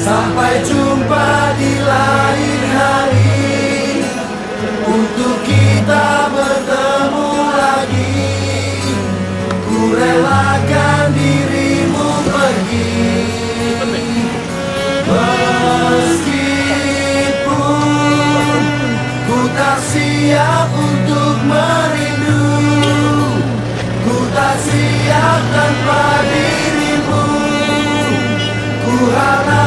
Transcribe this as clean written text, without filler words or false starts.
Sampai jumpa di lain hari, untuk kita bertemu lagi. Ku relakan dirimu pergi, meskipun ku tak siap untuk merindu. Ku tak siap tanpa dirimu. Ku harap